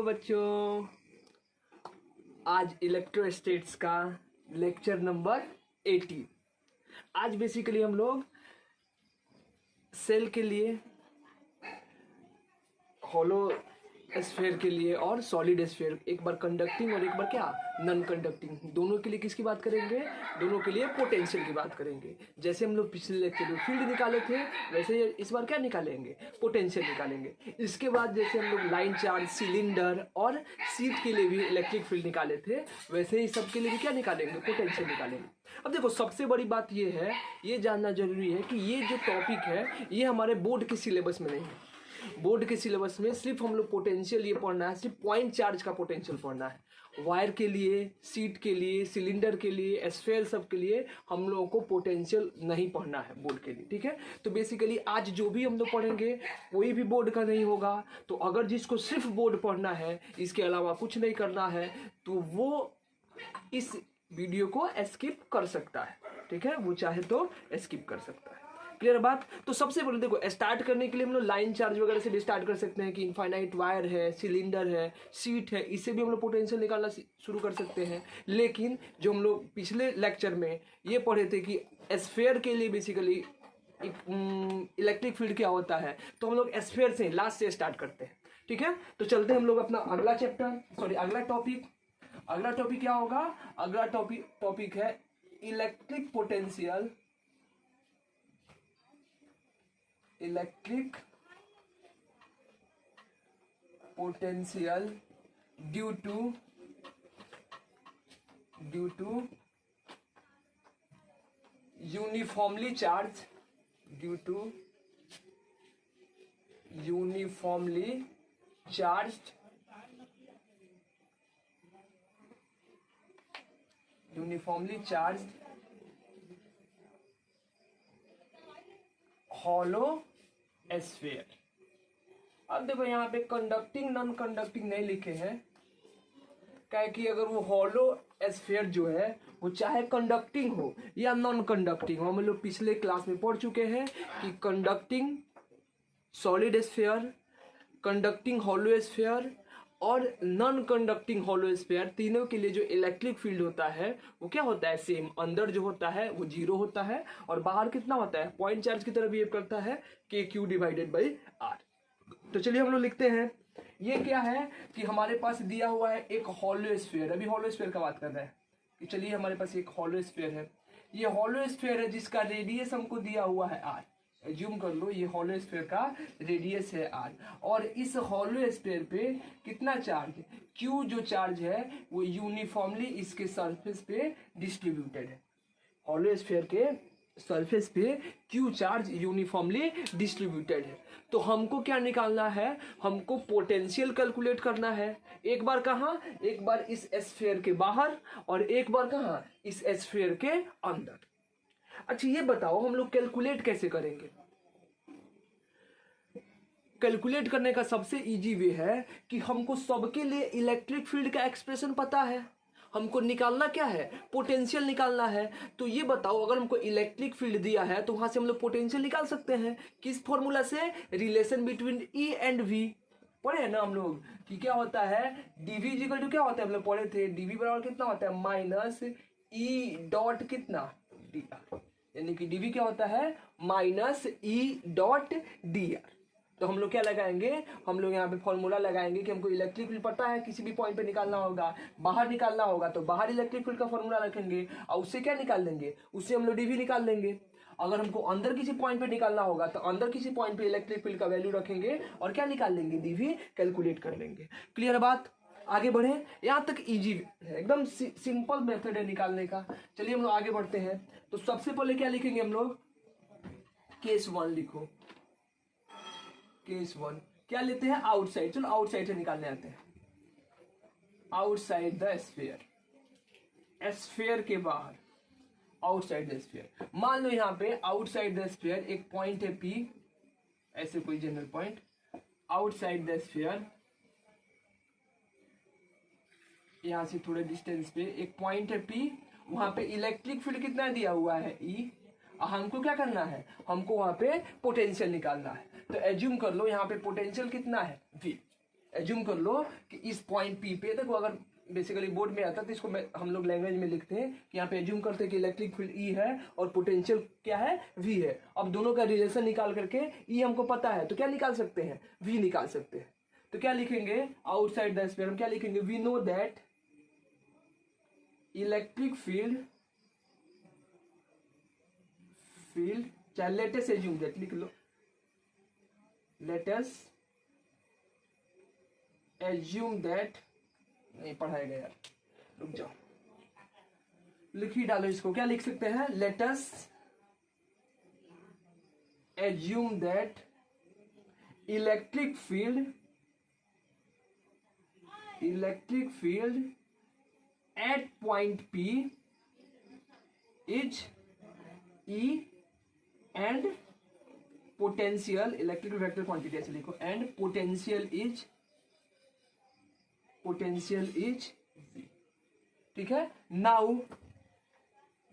बच्चों, आज इलेक्ट्रोस्टैटिक्स का लेक्चर नंबर 18। आज बेसिकली हम लोग सेल के लिए, हॉलो स्फीयर के लिए और सॉलिड स्फीयर, एक बार कंडक्टिंग और एक बार क्या नॉन कंडक्टिंग, दोनों के लिए किसकी बात करेंगे? दोनों के लिए पोटेंशियल की बात करेंगे। जैसे हम लोग पिछले लेक्चर में फील्ड निकाले थे, वैसे इस बार क्या निकालेंगे? पोटेंशियल निकालेंगे। इसके बाद जैसे हम लोग लाइन चार्ज, सिलेंडर और सीट के लिए भी इलेक्ट्रिक फील्ड निकाले थे, वैसे ही सबके लिए भी क्या निकालेंगे? पोटेंशियल निकालेंगे। अब देखो, सबसे बड़ी बात ये है, ये जानना जरूरी है कि ये जो टॉपिक है ये हमारे बोर्ड के सिलेबस में नहीं है। बोर्ड के सिलेबस में सिर्फ हम लोग पोटेंशियल ये पढ़ना है, सिर्फ पॉइंट चार्ज का पोटेंशियल पढ़ना है। वायर के लिए, सीट के लिए, सिलेंडर के लिए, स्फीयर सब के लिए हम लोगों को पोटेंशियल नहीं पढ़ना है बोर्ड के लिए, ठीक है। तो बेसिकली आज जो भी हम लोग पढ़ेंगे कोई भी बोर्ड का नहीं होगा। तो अगर जिसको सिर्फ बोर्ड पढ़ना है, इसके अलावा कुछ नहीं करना है, तो वो इस वीडियो को स्किप कर सकता है, ठीक है। वो चाहे तो स्किप कर सकता है। क्लियर बात? तो सबसे पहले देखो, स्टार्ट करने के लिए हम लोग लाइन चार्ज वगैरह से भी स्टार्ट कर सकते हैं कि इनफाइनाइट वायर है, सिलेंडर है, सीट है, इससे भी हम लोग पोटेंशियल निकालना शुरू कर सकते हैं। लेकिन जो हम लोग पिछले लेक्चर में ये पढ़े थे कि स्फीयर के लिए बेसिकली इलेक्ट्रिक फील्ड क्या होता है, तो हम लोग स्फीयर से लास्ट से स्टार्ट करते हैं, ठीक है। तो चलते हैं हम लोग अपना अगला चैप्टर, अगला टॉपिक। अगला टॉपिक क्या होगा? अगला टॉपिक है electric potential, electric potential due to uniformly charge, due to uniformly charged hollow sphere. अब देखो यहाँ पे कंडक्टिंग नॉन कंडक्टिंग नहीं लिखे हैं, क्या कि अगर वो हॉलो स्फीयर जो है वो चाहे कंडक्टिंग हो या नॉन कंडक्टिंग हो, हम लोग पिछले क्लास में पढ़ चुके हैं कि conducting solid sphere, conducting hollow sphere और नॉन कंडक्टिंग हॉलो स्फीयर, तीनों के लिए जो इलेक्ट्रिक फील्ड होता है वो क्या होता है? सेम। अंदर जो होता है वो 0 होता है और बाहर कितना होता है? पॉइंट चार्ज की तरह बिहेव करता है, KQ डिवाइडेड बाई R। तो चलिए हम लोग लिखते हैं, ये क्या है कि हमारे पास दिया हुआ है एक हॉलो स्फीयर। अभी हॉलो स्फीयर का बात कर रहे हैं कि चलिए हमारे पास एक हॉलो स्फीयर है। ये हॉलो स्फीयर है जिसका रेडियस हमको दिया हुआ है R। एज्यूम कर लो ये हॉलो स्फीयर का रेडियस है R, और इस हॉलो स्फीयर पे कितना चार्ज? Q जो चार्ज है वो यूनिफॉर्मली इसके सरफेस पे डिस्ट्रीब्यूटेड है। हॉलो स्फीयर के सरफेस पे Q चार्ज यूनिफॉर्मली डिस्ट्रीब्यूटेड है। तो हमको क्या निकालना है? हमको पोटेंशियल कैलकुलेट करना है। एक बार कहाँ? एक बार इस स्फीयर के बाहर और एक बार कहाँ? इस स्फीयर के अंदर। अच्छा ये बताओ, हम लोग कैलकुलेट कैसे करेंगे? कैलकुलेट करने का सबसे इजी वे है कि हमको सबके लिए इलेक्ट्रिक फील्ड का एक्सप्रेशन पता है। हमको निकालना क्या है? पोटेंशियल निकालना है। तो ये बताओ, अगर हमको इलेक्ट्रिक फील्ड दिया है तो वहां से हम लोग पोटेंशियल निकाल सकते हैं। किस फॉर्मूला से? Relation between E and V। पढ़े हैं ना हम लोग कि क्या होता है? dV इक्वल टू क्या होता है? हम लोग पढ़े थे dV बराबर कितना होता है? माइनस E डॉट कितना? dr। यानी कि dV क्या होता है? Minus E dot dr। तो हम लोग क्या लगाएंगे? हम लोग यहाँ पे फॉर्मूला लगाएंगे कि हमको इलेक्ट्रिक फील्ड पता है, किसी भी पॉइंट पे निकालना होगा, बाहर निकालना होगा तो बाहर इलेक्ट्रिक फील्ड का फॉर्मूला रखेंगे और उससे क्या निकाल देंगे? उससे हम लोग dV निकाल देंगे। अगर हमको अंदर किसी पॉइंट पे निकालना होगा तो अंदर किसी पॉइंट पे इलेक्ट्रिक फील्ड का वैल्यू रखेंगे और क्या निकाल लेंगे? dV कैलकुलेट कर लेंगे। क्लियर बात? आगे बढ़े, यहाँ तक इजी है, एकदम सिंपल मेथड है निकालने का। चलिए हम लोग आगे बढ़ते हैं। तो सबसे पहले क्या लिखेंगे हम लोग? केस 1 लिखो। केस 1 क्या लेते हैं? आउटसाइड। चलो आउटसाइड से निकालने आते हैं। आउटसाइड द स्फीयर, स्फीयर के बाहर, आउटसाइड द स्फीयर। मान लो यहाँ पे आउटसाइड द स्फीयर एक पॉइंट है P, ऐसे कोई general point outside the sphere, यहां से थोड़े डिस्टेंस पे एक पॉइंट है P, वहां पे इलेक्ट्रिक फील्ड कितना दिया हुआ है? E। हमको क्या करना है? हमको वहां पे पोटेंशियल निकालना है। तो एज्यूम कर लो यहाँ पे पोटेंशियल कितना है? V। एज्यूम कर लो कि इस पॉइंट पी पे, देखो अगर बेसिकली बोर्ड में आता है तो इसको हम लोग लैंग्वेज में लिखते हैं कि यहाँ पे एज्यूम करते हैं कि इलेक्ट्रिक फील्ड ई है और पोटेंशियल क्या है, वी है। अब दोनों का रिलेशन निकाल करके ई हमको पता है तो क्या निकाल सकते हैं, वी निकाल सकते हैं। तो क्या लिखेंगे आउटसाइड द स्फीयर, हम क्या लिखेंगे, we know that electric field चाहे लेटेस्ट एज्यूम दैट लिख लो, लेटेस्ट एज्यूम दैट, नहीं पढ़ाएगा यार, रुक जाओ, लिख ही डालो इसको। क्या लिख सकते हैं, latus assume that electric field at point P is E and potential, electric vector quantity ऐसे लिखो, एंड पोटेंशियल इज V। ठीक है, नाउ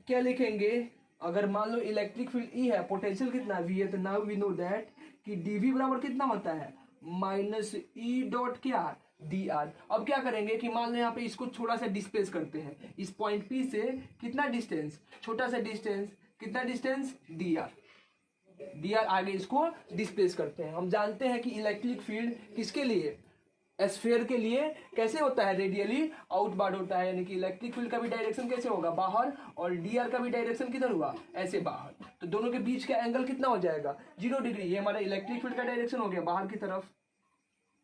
क्या लिखेंगे, अगर मान लो इलेक्ट्रिक फील्ड E है, पोटेंशियल कितना V है, तो नाउ वी नो दैट कि dV बराबर कितना होता है, माइनस ई डॉट क्या, dr। अब क्या करेंगे कि मान लो यहाँ पे इसको थोड़ा सा डिस्प्लेस करते हैं, इस पॉइंट P से कितना डिस्टेंस, छोटा सा डिस्टेंस, कितना डिस्टेंस, dr आगे इसको डिस्प्लेस करते हैं। हम जानते हैं कि इलेक्ट्रिक फील्ड किसके लिए, स्फीयर के लिए कैसे होता है, रेडियली आउटवर्ड होता है, यानी कि इलेक्ट्रिक फील्ड का भी डायरेक्शन कैसे होगा, बाहर, और dr का भी डायरेक्शन किधर हुआ, ऐसे बाहर। तो दोनों के बीच का एंगल कितना हो जाएगा, 0 डिग्री। ये हमारा इलेक्ट्रिक फील्ड का डायरेक्शन हो गया बाहर की तरफ,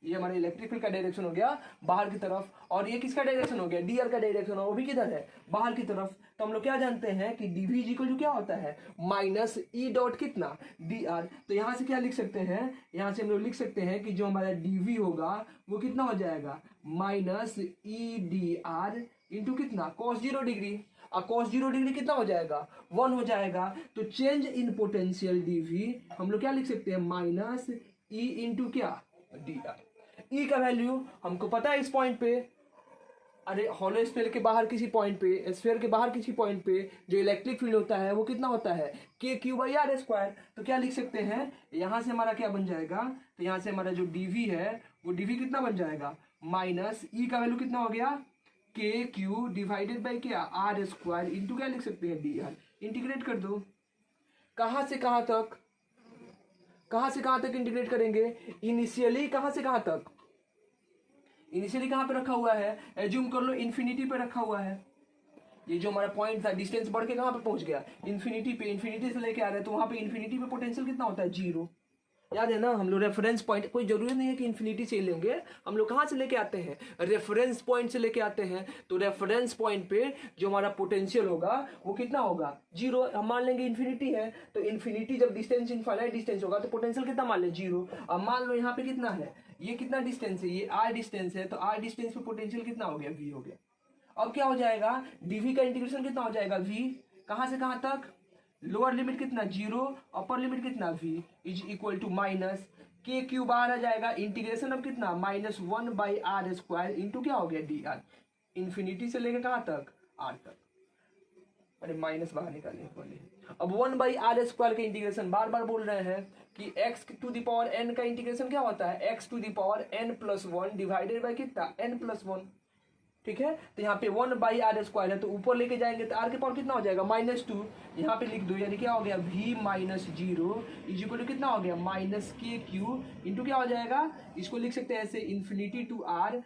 ये हमारा इलेक्ट्रिक फील्ड का डायरेक्शन हो गया बाहर की तरफ, और ये किसका डायरेक्शन हो गया, dr का डायरेक्शन, और वो भी किधर है, बाहर की तरफ। तो हम लोग क्या जानते हैं कि dv इक्वल टू क्या होता है, माइनस ई डॉट कितना, dr। तो यहां से क्या लिख सकते हैं, यहां से हम लोग लिख सकते हैं कि जो हमारा dv होगा वो कितना हो जाएगा, माइनस ई dr इंटू कितना, cos 0 डिग्री। और cos 0 डिग्री कितना हो जाएगा, 1 हो जाएगा। तो चेंज इन पोटेंशियल dv हम लोग क्या लिख सकते हैं, माइनस ई इंटू क्या, dr। ई का वैल्यू हमको पता है इस पॉइंट पे, अरे हॉलो स्फीयर के बाहर किसी पॉइंट पे, स्फीयर के बाहर किसी पॉइंट पे जो इलेक्ट्रिक फील्ड होता है वो कितना होता है, k/r²। तो क्या लिख सकते हैं, यहां से हमारा क्या बन जाएगा, तो यहां से हमारा जो dv है वो dv कितना बन जाएगा, माइनस ई का वैल्यू कितना हो गया, KQ डिवाइडेड बाई क्या, r² इंटू क्या लिख सकते हैं, dr। इंटीग्रेट कर दो, कहां से कहां तक, कहां से कहां तक इंटीग्रेट करेंगे, इनिशियली कहां से कहां तक, इनिशियली कहां पे रखा हुआ है, एज्यूम कर लो इन्फिनिटी पे रखा हुआ है। ये जो हमारा पॉइंट था, डिस्टेंस बढ़ के कहां पे पहुंच गया, इन्फिनिटी पे, इन्फिनिटी से लेके आ रहे हैं, तो वहां पे इन्फिनिटी पे पोटेंशियल कितना होता है, 0। याद है ना, हम लोग रेफरेंस पॉइंट, कोई जरूरी नहीं है कि इन्फिनिटी से लेंगे, हम लोग कहां से लेके आते हैं, रेफरेंस पॉइंट से लेके आते हैं। तो रेफरेंस पॉइंट पे जो हमारा पोटेंशियल होगा वो कितना होगा, 0। हम मान लेंगे इन्फिनिटी है, तो इन्फिनिटी जब डिस्टेंस इनफाइनाइट डिस्टेंस होगा तो पोटेंशियल कितना मान ले, 0। अब मान लो यहाँ पे कितना है, ये कितना डिस्टेंस है, ये r डिस्टेंस है, तो r डिस्टेंस पे पोटेंशियल कितना हो गया, v हो गया। अब क्या हो जाएगा, dv का इंटीग्रेशन कितना हो जाएगा, v कहां से कहां तक, लोअर लिमिट कितना 0, अपर लिमिट कितना v is equal to minus KQ बाहर आ जाएगा, इंटीग्रेशन अब कितना, -1/r² इंटू क्या हो गया, dr। इन्फिनिटी से लेके कहां तक, r तक, अरे माइनस बाहर निकालने वाले। अब 1/r² के इंटीग्रेशन बार बार बोल रहे हैं कि x⁴n का इंटीग्रेशन क्या होता है, x⁴n+1 डिवाइडेड बाई कितना, n+1। ठीक है, तो यहाँ पे 1/r² है, तो ऊपर लेके जाएंगे तो r के पावर कितना हो जाएगा, -2। यहाँ पे लिख दो, यानी क्या हो गया, v-0 इज इक्वल टू कितना हो गया, -KQ इंटू क्या हो जाएगा, इसको लिख सकते हैं ऐसे, infinity to r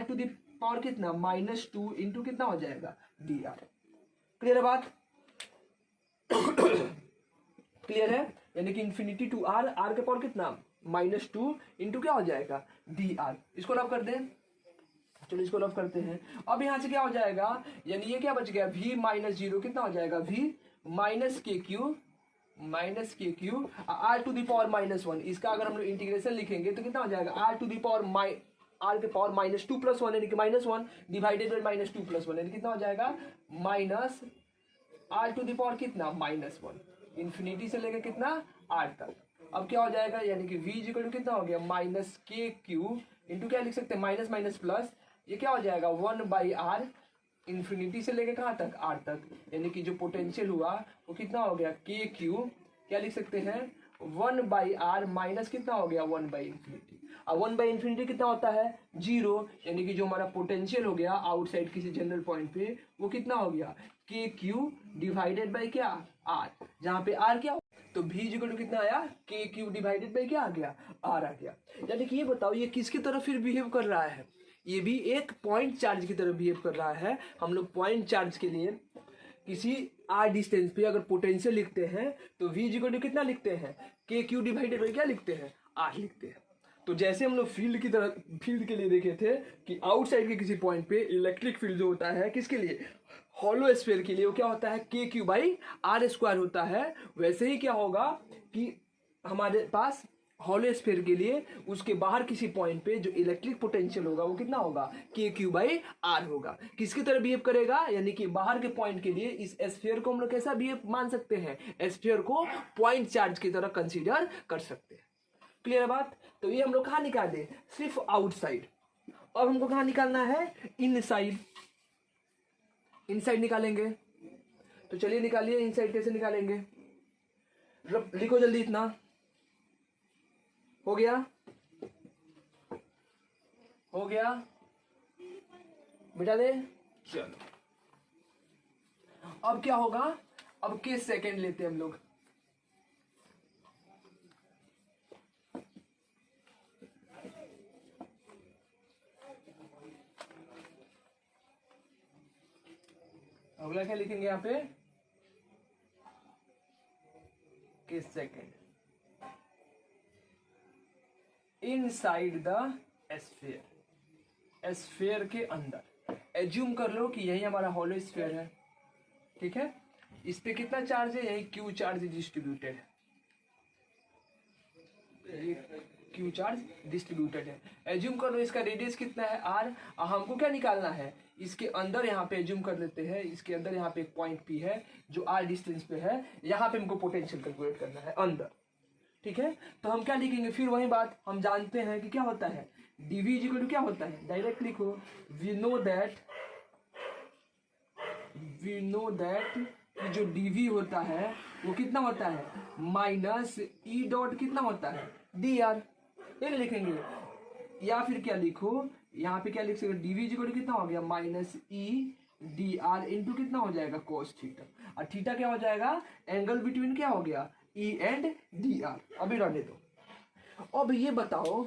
to the power कितना, -2 इंटू कितना हो जाएगा, dr। क्लियर है बात, क्लियर है, यानी कि इन्फिनिटी टू r के पावर कितना, -2 इंटू क्या हो जाएगा, dr। इसको रब कर दें, चलो इसको रब करते हैं। अब यहां से क्या हो जाएगा, यानी ये क्या बच गया, v-0 कितना हो जाएगा, v-KQ r to the power -1। इसका अगर हम लोग इंटीग्रेशन लिखेंगे तो कितना हो जाएगा, r के पावर -2+1 यानी कि -1 डिवाइडेड बाई -2+1 यानी कितना हो जाएगा, minus r to the power कितना, -1, इन्फिनिटी से लेकर कितना, r तक। अब क्या हो जाएगा, यानी कि v इक्वल टू कितना हो गया, -KQ इंटू क्या लिख सकते हैं, माइनस माइनस प्लस, ये क्या हो जाएगा, 1/r इन्फिनिटी से लेकर कहाँ तक, r तक। यानी कि जो पोटेंशियल हुआ वो कितना हो गया, KQ क्या लिख सकते हैं, 1/r माइनस कितना हो गया, 1/∞। और 1/∞ कितना होता है 0, यानी कि जो हमारा पोटेंशियल हो गया आउटसाइड किसी जनरल पॉइंट पे वो कितना हो गया के क्यू डिवाइडेड बाई क्या आर, जहाँ पे आर क्या तो v इक्वल टू कितना आया के क्यू डिवाइडेड बाई क्या आ गया आर आ गया। यानी कि ये बताओ ये किसकी तरह फिर बिहेव कर रहा है, ये भी एक पॉइंट चार्ज की तरह बिहेव कर रहा है। हम लोग पॉइंट चार्ज के लिए किसी आर डिस्टेंस पे अगर पोटेंशियल लिखते हैं तो v इक्वल टू कितना लिखते हैं के क्यू डिवाइडेड बाई क्या लिखते हैं आर लिखते हैं। तो जैसे हम लोग फील्ड की तरह फील्ड के लिए देखे थे कि आउटसाइड के किसी पॉइंट पे इलेक्ट्रिक फील्ड जो होता है किसके लिए हॉलो स्फीयर के लिए वो क्या होता है K Q by R square होता है, वैसे ही क्या होगा कि हमारे पास हॉलो स्फीयर के लिए उसके बाहर किसी पॉइंट पे जो इलेक्ट्रिक पोटेंशियल होगा वो कितना होगा के क्यू बाई आर होगा। किसकी तरह बिहेव करेगा, यानी कि बाहर के पॉइंट के लिए इस स्फीयर को हम लोग कैसा बिहेव मान सकते हैं, स्फीयर को पॉइंट चार्ज की तरह कंसीडर कर सकते हैं। क्लियर है बात। तो ये हम लोग कहाँ निकाले सिर्फ आउटसाइड, अब हमको कहाँ निकालना है इनसाइड, इनसाइड निकालेंगे। तो चलिए निकालिए इनसाइड कैसे निकालेंगे, लिखो जल्दी इतना हो गया बेटा दे। चलो अब क्या होगा, अब के सेकंड लेते हैं हम लोग, अगला क्या लिखेंगे यहाँ पे के second inside the sphere, sphere के अंदर एज्यूम कर लो कि यही हमारा हॉलो स्फीयर है, ठीक है। इस पे कितना चार्ज है, यही क्यू चार्ज डिस्ट्रीब्यूटेड है, क्यू चार्ज डिस्ट्रीब्यूटेड है। एज्यूम कर लो इसका रेडियस कितना है आर, हमको क्या निकालना है इसके अंदर, यहाँ पे एज्यूम कर लेते हैं इसके अंदर यहाँ पे एक पॉइंट पी है जो आर डिस्टेंस पे है, यहाँ पे हमको पोटेंशियल कैलकुलेट करना है अंदर, ठीक है। तो हम क्या लिखेंगे फिर वही बात, हम जानते हैं कि क्या होता है dv इक्वल टू क्या होता है, डायरेक्ट लिखो वी नो दैट कि जो dv होता है वो कितना होता है माइनस ई डॉट कितना होता है dr, ये लिखेंगे। या फिर क्या लिखो यहाँ पे क्या लिख सकते dv इक्वल टू कितना हो गया minus E D R into कितना हो जाएगा कोस थीटा, और थीटा क्या हो जाएगा एंगल बिटवीन क्या हो गया ई एंड डी आर। अभी रहने दो। अब ये बताओ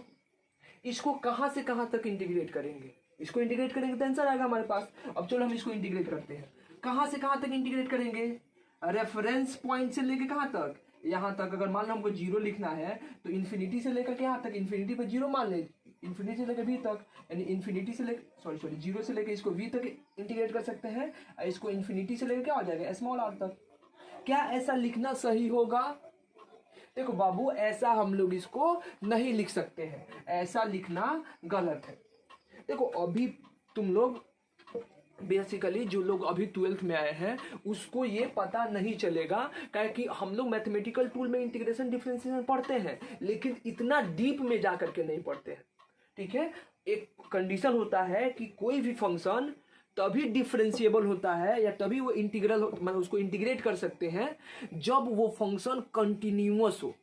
इसको कहाँ से कहाँ तक इंटीग्रेट करेंगे, इसको इंटीग्रेट करेंगे तो आंसर आएगा हमारे पास। अब चलो हम इसको इंटीग्रेट करते हैं, कहाँ से कहाँ तक इंटीग्रेट करेंगे, रेफरेंस पॉइंट से लेके कहाँ तक, यहाँ तक। अगर मान लो हमको जीरो लिखना है तो इन्फिनिटी से लेकर यहाँ तक, इन्फिनिटी पर जीरो मान ले, इन्फिनिटी से लेकर वी तक, यानी इन्फिनिटी से लेकर सॉरी जीरो से लेकर इसको वी तक इंटीग्रेट कर सकते हैं, और इसको इन्फिनिटी से लेकर क्या हो जाएगा स्मॉल आर तक। क्या ऐसा लिखना सही होगा, देखो बाबू ऐसा हम लोग इसको नहीं लिख सकते हैं, ऐसा लिखना गलत है। देखो अभी तुम लोग बेसिकली जो लोग अभी 12th में आए हैं उसको ये पता नहीं चलेगा, क्योंकि हम लोग मैथमेटिकल टूल में इंटीग्रेशन डिफरेंशिएशन पढ़ते हैं लेकिन इतना डीप में जा करके नहीं पढ़ते हैं, ठीक है। एक कंडीशन होता है कि कोई भी फंक्शन तभी डिफरेंशिएबल होता है या तभी वो इंटीग्रल मतलब उसको इंटीग्रेट कर सकते हैं जब वो फंक्शन कंटिन्यूअस हो।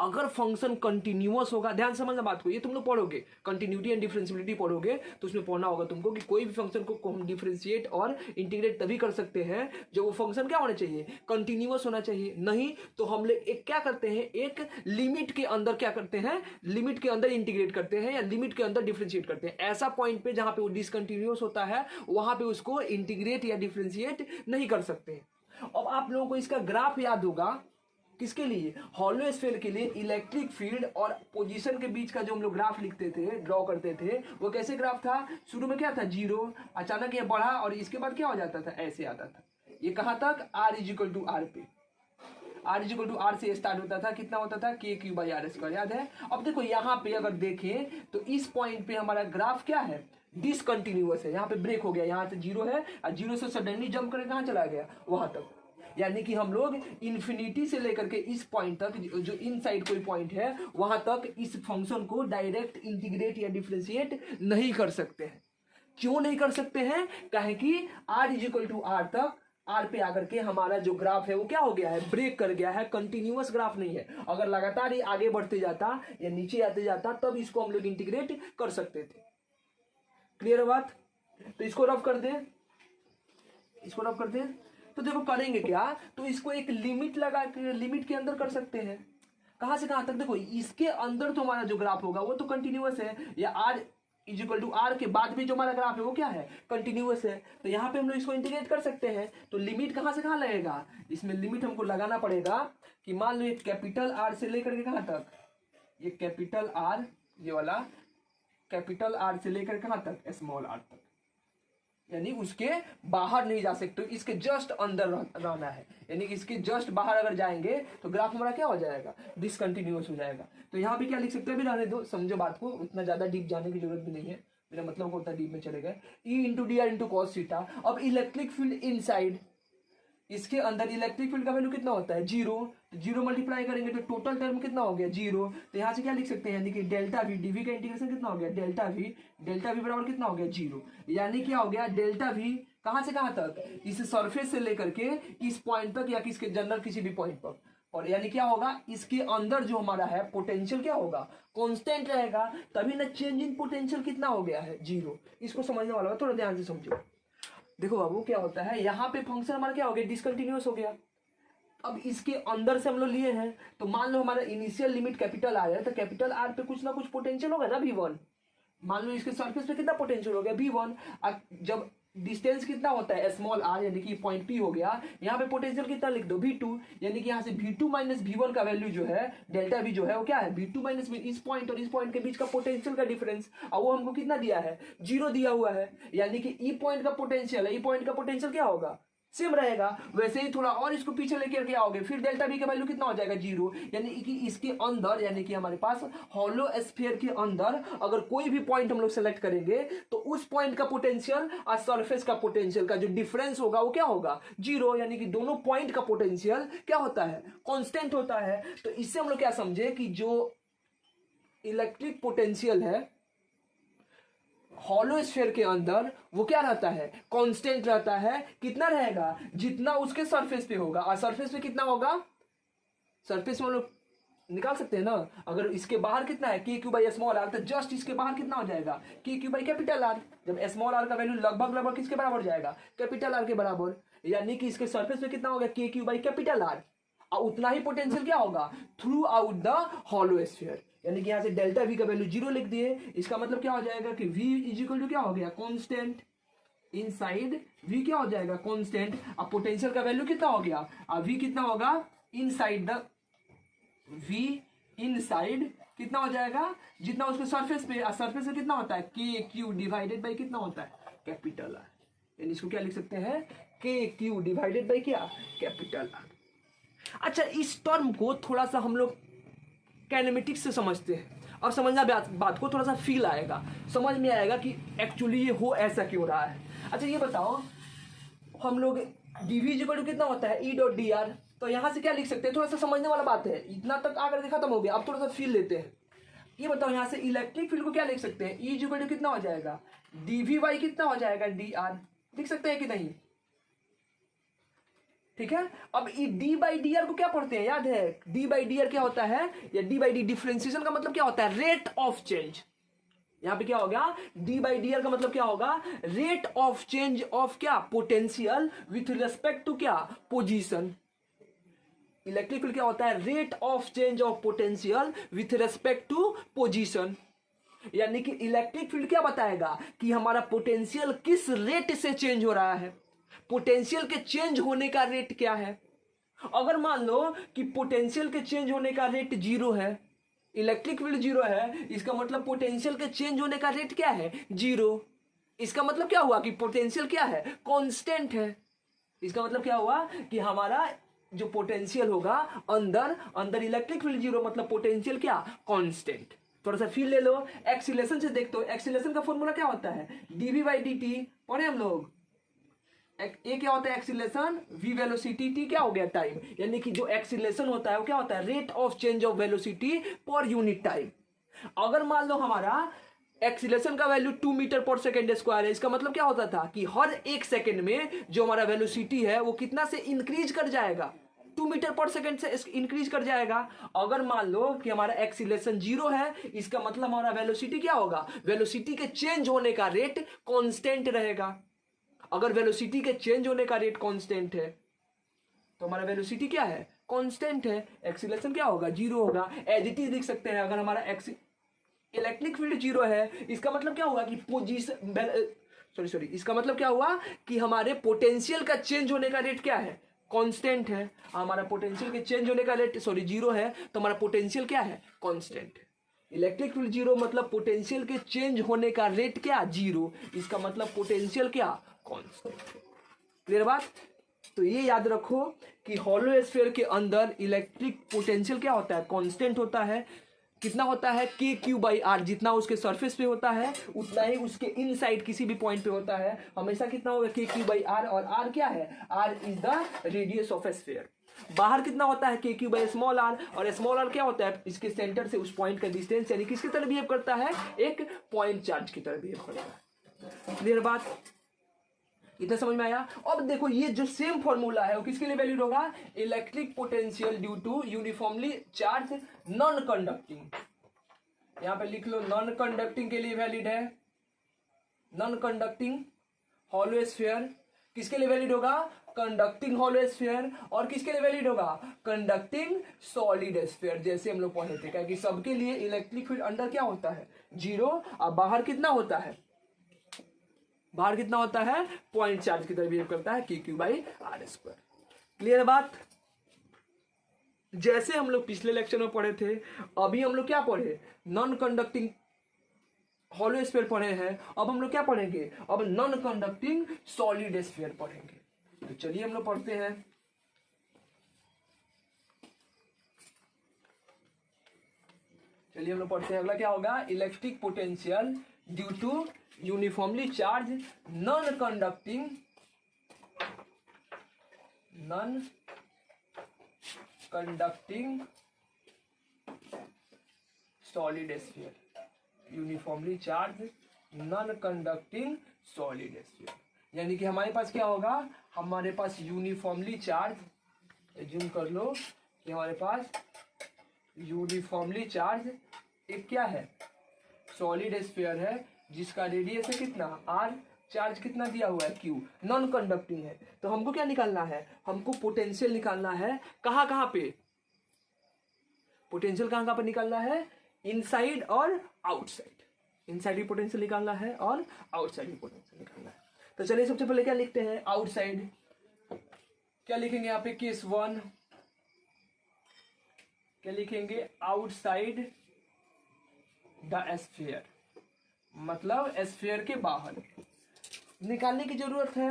अगर फंक्शन कंटिन्यूअस होगा, ध्यान समझना बात को, ये तुम लोग पढ़ोगे कंटिन्यूटी एंड डिफरेंशिएबिलिटी पढ़ोगे तो उसमें पढ़ना होगा तुमको कि कोई भी फंक्शन को हम डिफरेंशिएट और इंटीग्रेट तभी कर सकते हैं जब वो फंक्शन क्या होना चाहिए कंटिन्यूअस होना चाहिए। नहीं तो हम लोग एक क्या करते हैं, एक लिमिट के अंदर क्या करते हैं, लिमिट के अंदर इंटीग्रेट करते हैं या लिमिट के अंदर डिफरेंशिएट करते हैं। ऐसा पॉइंट पे जहां पे वो डिसकंटिन्यूअस होता है वहां पे उसको इंटीग्रेट या डिफरेंशिएट नहीं कर सकते। अब आप लोगों को इसका ग्राफ याद होगा, किसके लिए, हॉलो स्फीयर के लिए इलेक्ट्रिक फील्ड और पोजीशन के बीच का जो हम लोग ग्राफ लिखते थे, ड्रॉ करते थे, वो कैसे ग्राफ था, शुरू में क्या था जीरो, अचानक ये बढ़ा और इसके बाद क्या हो जाता था ऐसे आता था। ये कहाँ तक r इक्वल टू आर पे, r इक्वल टू आर से स्टार्ट होता था, कितना होता था के क्यू बाई आर स्क्वायर, याद है। अब देखो यहाँ पे अगर देखें तो इस पॉइंट पे हमारा ग्राफ क्या है डिसकंटिन्यूअस है, यहाँ पे ब्रेक हो गया, यहाँ से जीरो है और जीरो से सडनली जंप करके कहाँ चला गया वहां तक। यानी कि हम लोग इन्फिनिटी से लेकर के इस पॉइंट तक जो इनसाइड कोई पॉइंट है वहां तक इस फंक्शन को डायरेक्ट इंटीग्रेट या डिफरेंशिएट नहीं कर सकते हैं। क्यों नहीं कर सकते हैं, कहे कि r इक्वल टू आर तक आर पे आकर के हमारा जो ग्राफ है वो क्या हो गया है, ब्रेक कर गया है, कंटिन्यूअस ग्राफ नहीं है। अगर लगातार ही आगे बढ़ते जाता या नीचे आते जाता तब इसको हम लोग इंटीग्रेट कर सकते थे। क्लियर है बात? तो इसको रफ कर दे, इसको रफ कर दे। तो देखो करेंगे क्या, तो इसको एक लिमिट लगा के लिमिट के अंदर कर सकते हैं। कहां से कहां तक? देखो इसके अंदर तो हमारा जो ग्राफ होगा वो तो कंटिन्यूअस है, या आर इजिकल टू आर के बाद भी जो हमारा ग्राफ है वो क्या है, कंटिन्यूअस है। तो यहाँ पे हम लोग इसको इंटीग्रेट कर सकते हैं। तो लिमिट कहां से कहां लगेगा, इसमें लिमिट हमको लगाना पड़ेगा कि मान लो ये कैपिटल आर से लेकर के कहां तक, ये कैपिटल आर, ये वाला कैपिटल आर से लेकर कहां तक, स्मॉल आर तक, यानी उसके बाहर नहीं जा सकते, इसके जस्ट अंदर रहना है। यानी इसके जस्ट बाहर अगर जाएंगे तो ग्राफ हमारा क्या हो जाएगा, डिसकंटिन्यूअस हो जाएगा। तो यहाँ पे क्या लिख सकते हैं, अभी रहने दो, समझो बात को, उतना ज्यादा डीप जाने की जरूरत भी नहीं है, मेरा मतलब होता है डीप में चले गए। E into D R into cos theta. अब इलेक्ट्रिक फील्ड इनसाइड, इसके अंदर इलेक्ट्रिक फील्ड का वैल्यू कितना होता है, जीरो। तो जीरो मल्टीप्लाई करेंगे तो टोटल टर्म कितना हो गया, जीरो। तो यहाँ से क्या लिख सकते हैं, यानी कि डेल्टा वी, डीवी का इंटीग्रेशन कितना हो गया, डेल्टा वी, डेल्टा वी बराबर कितना हो गया, जीरो। यानी क्या हो गया, डेल्टा वी कहां से कहां तक, इस सरफेस से लेकर के इस पॉइंट तक या किसके जनरल किसी भी पॉइंट पर। और यानी क्या होगा, इसके अंदर जो हमारा है पोटेंशियल क्या होगा, कांस्टेंट रहेगा, तभी ना चेंज इन पोटेंशियल कितना हो गया है, जीरो। इसको समझने वाला है, थोड़ा ध्यान से समझो। देखो बाबू क्या होता है, यहाँ पे फंक्शन हमारा क्या हो गया, डिसकंटिन्यूअस हो गया। अब इसके अंदर से हम लोग लिए हैं, तो मान लो हमारा इनिशियल लिमिट कैपिटल आर है, तो कैपिटल आर पे कुछ ना कुछ पोटेंशियल होगा ना, V1। मान लो इसके सरफेस पे कितना पोटेंशियल हो गया, V1। जब डिस्टेंस कितना होता है, स्मॉल आर, यानी कि पॉइंट P हो गया, यहाँ पे पोटेंशियल कितना लिख दो, V2। यानी कि यहाँ से V2 माइनस V1 का वैल्यू जो है, डेल्टा V जो है वो क्या है, V2 माइनस V, इस पॉइंट और इस पॉइंट के बीच का पोटेंशियल का डिफरेंस, और वो हमको कितना दिया है, जीरो दिया हुआ है। यानी कि ई पॉइंट का पोटेंशियल है, ई पॉइंट का पोटेंशियल क्या होगा, सेम रहेगा। वैसे ही थोड़ा और इसको पीछे लेके क्या आओगे, फिर डेल्टा वी का वैल्यू कितना हो जाएगा, जीरो। यानी कि इसके अंदर, यानी कि हमारे पास हॉलो स्फीयर के अंदर अगर कोई भी पॉइंट हम लोग सेलेक्ट करेंगे तो उस पॉइंट का पोटेंशियल और सरफेस का पोटेंशियल का जो डिफरेंस होगा वो क्या होगा, जीरो। यानी कि दोनों पॉइंट का पोटेंशियल क्या होता है, कांस्टेंट होता है। तो इससे हम लोग क्या समझे कि जो इलेक्ट्रिक पोटेंशियल है हॉलो स्फीयर के अंदर वो क्या रहता है, कांस्टेंट रहता है। कितना रहेगा, जितना उसके सरफेस पे होगा। और सरफेस पे कितना होगा, सरफेस में हम लोग निकाल सकते हैं ना, अगर इसके बाहर कितना है, K Q by small are, तो जस्ट इसके बाहर कितना हो जाएगा, के क्यू बाई कैपिटल आर। जब स्मॉल आर का वैल्यू लगभग किसके बराबर जाएगा, कैपिटल आर के बराबर। यानी कि इसके सरफेस पे कितना होगा, K Q by capital R, और उतना ही पोटेंशियल क्या होगा through out the hollow sphere. यानी कि यहाँ से डेल्टा वी का वैल्यू जीरो लिख दिए। इसका मतलब क्या हो जाएगा कि v इज इक्वल टू क्या हो गया, कांस्टेंट इनसाइड v क्या हो जाएगा, कांस्टेंट। अब पोटेंशियल का वैल्यू कितना हो गया, अब v कितना होगा इनसाइड द, v इनसाइड कितना हो जाएगा, जितना उसके सरफेस पे, सरफेस पे कितना होता है, के क्यू डिवाइडेड बाई कितना होता है, कैपिटल आर। यानी इसको क्या लिख सकते हैं, के क्यू डिवाइडेड बाई क्या, कैपिटल आर। अच्छा, इस टर्म को थोड़ा सा हम लोग काइनेमेटिक्स से समझते हैं, और समझना बात को थोड़ा सा फील आएगा, समझ में आएगा कि एक्चुअली ये हो ऐसा क्यों रहा है। अच्छा ये बताओ, हम लोग dv इक्वल टू कितना होता है, E डॉट डी आर। तो यहाँ से क्या लिख सकते हैं, थोड़ा सा समझने वाला बात है, इतना तक आकर के खत्म हो गया, अब थोड़ा सा फील लेते हैं। ये बताओ यहाँ से इलेक्ट्रिक फील्ड को क्या लिख सकते हैं, E इक्वल टू कितना हो जाएगा, dv बाई कितना हो जाएगा, डी आर। लिख सकते हैं कि नहीं, ठीक है। अब डी बाई डी आर को क्या पढ़ते हैं, याद है, डी बाई डी आर क्या होता है, या डी बाई डी डिफरेंशिएशन का मतलब क्या होता है, रेट ऑफ चेंज। यहां पे क्या होगा, डी बाई डी आर का मतलब क्या होगा, रेट ऑफ चेंज ऑफ क्या, पोटेंशियल विथ रिस्पेक्ट टू क्या, पोजीशन। इलेक्ट्रिक फील्ड क्या होता है, rate of change of potential with respect to position. यानी कि इलेक्ट्रिक फील्ड क्या बताएगा कि हमारा पोटेंशियल किस रेट से चेंज हो रहा है, पोटेंशियल के चेंज होने का रेट क्या है। अगर मान लो कि पोटेंशियल के चेंज होने का रेट जीरो है, इलेक्ट्रिक फील्ड जीरो है, इसका मतलब पोटेंशियल के चेंज होने का रेट क्या है, जीरो। इसका मतलब क्या हुआ कि पोटेंशियल क्या है, कांस्टेंट है। इसका मतलब क्या हुआ कि हमारा जो पोटेंशियल होगा अंदर इलेक्ट्रिक फील्ड जीरो, मतलब पोटेंशियल क्या, कांस्टेंट। थोड़ा सा फील ले लो, एक्सीलरेशन से देख, तो एक्सीलरेशन का फॉर्मूला क्या होता है, डीवी बाई डी टी, पढ़े हम लोग। ए क्या होता है एक्सीलरेशन, वी वेलोसिटी, टी क्या हो गया टाइम। यानी कि जो एक्सीलरेशन होता है वो क्या होता है, rate of change of velocity per unit time. अगर मान लो हमारा एक्सीलरेशन का वैल्यू 2 मीटर पर सेकेंड स्क्वायर है। इसका मतलब क्या होता था कि हर एक सेकेंड में जो हमारा वेलोसिटी है वो कितना से इंक्रीज कर जाएगा, 2 मीटर पर सेकेंड से इंक्रीज कर जाएगा। अगर मान लो कि हमारा एक्सीलरेशन 0 है, इसका मतलब हमारा वेलोसिटी क्या होगा, वेलोसिटी के चेंज होने का रेट कांस्टेंट रहेगा। अगर वेलोसिटी के चेंज होने का रेट कांस्टेंट है तो हमारा वेलोसिटी क्या है, कांस्टेंट है। एक्सीलरेशन क्या होगा, 0 होगा। एज इट इज लिख सकते हैं, अगर हमारा इलेक्ट्रिक फील्ड 0 है, इसका मतलब क्या होगा कि पोजीशन इसका मतलब क्या हुआ कि हमारे पोटेंशियल का चेंज होने का रेट क्या है, कांस्टेंट है। हमारा पोटेंशियल के चेंज होने का रेट 0 है, तो हमारा पोटेंशियल क्या है, कांस्टेंट है। इलेक्ट्रिक फील्ड 0 मतलब पोटेंशियल के चेंज होने का रेट क्या, 0। इसका मतलब पोटेंशियल क्या, कांस्टेंट है। क्लियर बात। तो ये याद रखो कि हॉलो स्फीयर के अंदर इलेक्ट्रिक पोटेंशियल क्या होता है, कांस्टेंट होता है। कितना होता है, के क्यू बाई आर। जितना उसके सरफेस पे होता है उतना ही उसके इनसाइड किसी भी पॉइंट पे होता है। हमेशा कितना होगा, के क्यू बाई आर। और आर क्या है, R is the radius of sphere. बाहर कितना होता है, K Q by small R. और स्मॉल आर क्या होता है, इसके सेंटर से उस पॉइंट का डिस्टेंस, यानी किसकी तरह बिहेव करता है, एक पॉइंट चार्ज की तरह बिहेव करता है। क्लियर बात, इतना समझ में आया। अब देखो ये जो सेम फॉर्मूला है वो किसके लिए वैलिड होगा, electric potential due to uniformly charge non conducting. यहां पे लिख लो, नॉन कंडक्टिंग के लिए वैलिड है। नॉन कंडक्टिंग हॉलो स्फीयर किसके लिए वैलिड होगा, कंडक्टिंग हॉलो स्फीयर। और किसके लिए वैलिड होगा, कंडक्टिंग सॉलिड स्फीयर। जैसे हम लोग पढ़े थे, क्योंकि सबके लिए इलेक्ट्रिक फील्ड अंदर क्या होता है, 0। और बाहर कितना होता है, बाहर कितना होता है, पॉइंट चार्ज की तरह बिहेव करता है, K Q by R square. Clear बात। जैसे हम लोग पिछले लेक्चर में पढ़े थे, अभी हम लोग क्या पढ़े, नॉन कंडक्टिंग हॉलो स्फीयर पढ़े हैं। अब हम लोग क्या पढ़ेंगे, अब नॉन कंडक्टिंग सॉलिड स्फीयर पढ़ेंगे। तो चलिए हम लोग पढ़ते हैं। चलिए हम लोग पढ़ते हैं। अगला क्या होगा, electric potential due to uniformly charge non conducting solid sphere. Uniformly charge non conducting solid sphere, यानी कि हमारे पास क्या होगा, हमारे पास यूनिफॉर्मली चार्ज, एज्यूम कर लो कि हमारे पास यूनिफॉर्मली चार्ज एक क्या है, सॉलिड स्फीयर है, जिसका रेडियस है कितना, आर। चार्ज कितना दिया हुआ है, क्यू। नॉन कंडक्टिंग है। तो हमको क्या निकालना है, हमको पोटेंशियल निकालना है। कहां कहां पे, पोटेंशियल कहां कहां पे निकालना है, इनसाइड और आउटसाइड। इनसाइड भी पोटेंशियल निकालना है और आउटसाइड भी पोटेंशियल निकालना है। तो चलिए सबसे पहले क्या लिखते हैं, आउटसाइड। क्या लिखेंगे यहाँ पे, केस 1 क्या लिखेंगे, आउटसाइड द स्फीयर, मतलब स्फीयर के बाहर। निकालने की जरूरत है,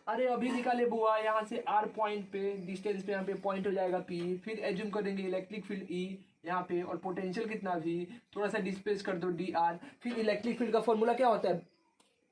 अरे अभी निकाले बुआ, यहाँ से आर पॉइंट पे डिस्टेंस पे, यहाँ पे पॉइंट हो जाएगा पी। फिर एज्यूम करेंगे इलेक्ट्रिक फील्ड ई यहाँ पे, और पोटेंशियल कितना भी, थोड़ा सा डिस्प्लेस कर दो डी आर। फिर इलेक्ट्रिक फील्ड का फॉर्मूला क्या होता है,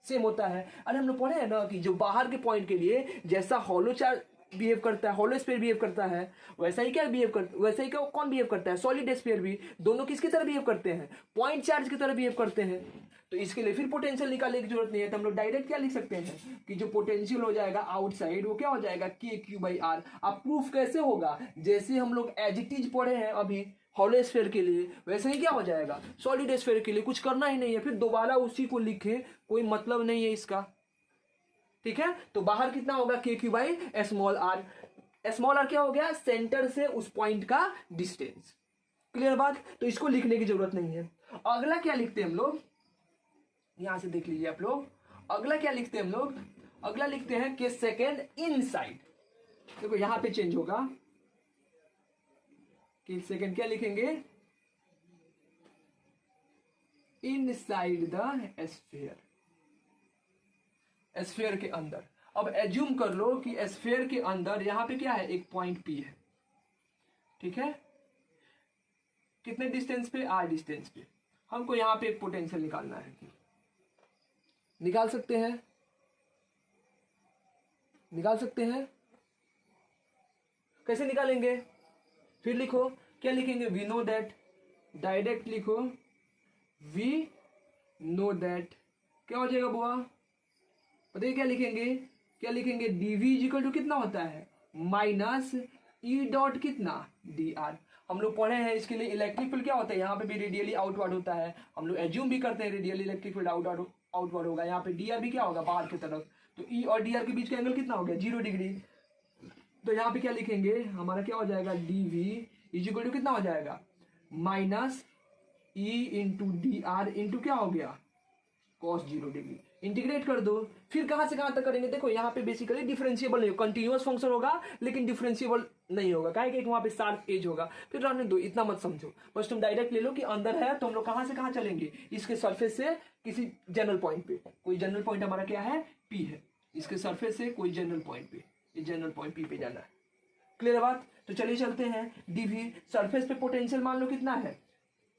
सेम होता है। अरे हम लोग पढ़े हैं ना कि जो बाहर के पॉइंट के लिए जैसा हॉलो चार्ज बिहेव करता है, हॉलो स्फीयर बिहेव करता है, वैसा ही क्या बिहेव करता, वैसा ही क्या कौन बिहेव करता है, सॉलिड स्फीयर भी। दोनों किसकी तरह बिहेव करते हैं, पॉइंट चार्ज की तरह बिहेव करते हैं। तो इसके लिए फिर पोटेंशियल निकालने की जरूरत नहीं है। तो हम लोग डायरेक्ट क्या लिख सकते हैं कि जो पोटेंशियल हो जाएगा आउटसाइड, वो क्या हो जाएगा, के क्यू बाई आर। अब प्रूफ कैसे होगा, जैसे हम लोग एज इट इज पढ़े हैं अभी हॉलो स्फीयर के लिए, वैसे ही क्या हो जाएगा, सॉलिड स्फीयर के लिए। कुछ करना ही नहीं है, फिर दोबारा उसी को लिखे, कोई मतलब नहीं है इसका। ठीक है, तो बाहर कितना होगा, K Q by small R. Small R क्या हो गया, सेंटर से उस पॉइंट का डिस्टेंस। क्लियर बात। तो इसको लिखने की जरूरत नहीं है। अगला क्या लिखते हैं हम लोग, यहां से देख लीजिए आप लोग, अगला क्या लिखते हैं हम लोग, अगला लिखते हैं कि सेकेंड इनसाइड। देखो यहां पे चेंज होगा कि सेकेंड क्या लिखेंगे, इनसाइड द स्फीयर, स्फीयर के अंदर। अब एज्यूम कर लो कि स्फीयर के अंदर यहां पे क्या है, एक पॉइंट पी है। ठीक है, कितने डिस्टेंस पे, आर डिस्टेंस पे। हमको यहां पे एक पोटेंशियल निकालना है। निकाल सकते हैं, निकाल सकते हैं। कैसे निकालेंगे, फिर लिखो, क्या लिखेंगे, वी नो दैट, डायरेक्ट लिखो, वी नो दैट क्या हो जाएगा बुआ, बताइए क्या लिखेंगे, क्या लिखेंगे, dv इज इक्वल टू कितना होता है माइनस ई डॉट कितना डी आर। हम लोग पढ़े हैं इसके लिए इलेक्ट्रिक फील्ड क्या होता है, यहाँ पे भी रेडियली आउटवर्ड होता है, हम लोग एज्यूम भी करते हैं रेडियली इलेक्ट्रिक फील्ड आउटवर्ड होगा, यहाँ पे डी आर भी क्या होगा बाहर की तरफ, तो ई और डी आर के बीच का एंगल कितना हो गया 0 डिग्री। तो यहाँ पे क्या लिखेंगे, हमारा क्या हो जाएगा dv इज इक्वल टू कितना हो जाएगा minus E into D R into क्या हो गया cos 0 डिग्री। इंटीग्रेट कर दो, फिर कहां से कहां तक करेंगे, देखो यहाँ पे बेसिकली डिफरेंशिएबल नहीं होगा, कंटिन्यूअस फंक्शन होगा लेकिन डिफरेंशिएबल नहीं होगा, काहे कि वहां पे शार्प एज होगा, फिर रहने दो, इतना मत समझो, बस तुम डायरेक्ट ले लो कि अंदर है, तो हम लोग कहां से कहां चलेंगे, इसके सरफेस से किसी जनरल पॉइंट पे, कोई जनरल पॉइंट हमारा क्या है पी है, इसके सरफेस से कोई जनरल पॉइंट पे, इस जनरल पॉइंट पी पे जाना है। क्लियर बात, तो चलिए चलते हैं, डीवी सरफेस पे पोटेंशियल मान लो कितना है,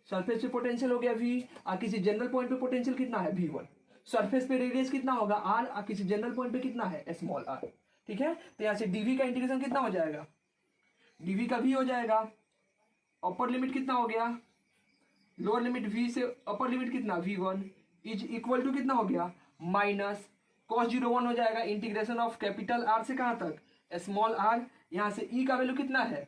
सरफेस पे पोटेंशियल हो गया v, और किसी जनरल पॉइंट पे पोटेंशियल कितना है v1, सरफेस पे रेडियस कितना होगा r, और किसी जनरल पॉइंट पे कितना है स्मॉल r। ठीक है, तो यहाँ से dv का इंटीग्रेशन कितना हो जाएगा, dv का v हो जाएगा, अपर लिमिट कितना हो गया, लोअर लिमिट v से अपर लिमिट कितना v1 इज इक्वल टू कितना हो गया माइनस cos 0 1 हो जाएगा, इंटीग्रेशन ऑफ कैपिटल R से कहाँ तक स्मॉल r, यहाँ से e का वैल्यू कितना है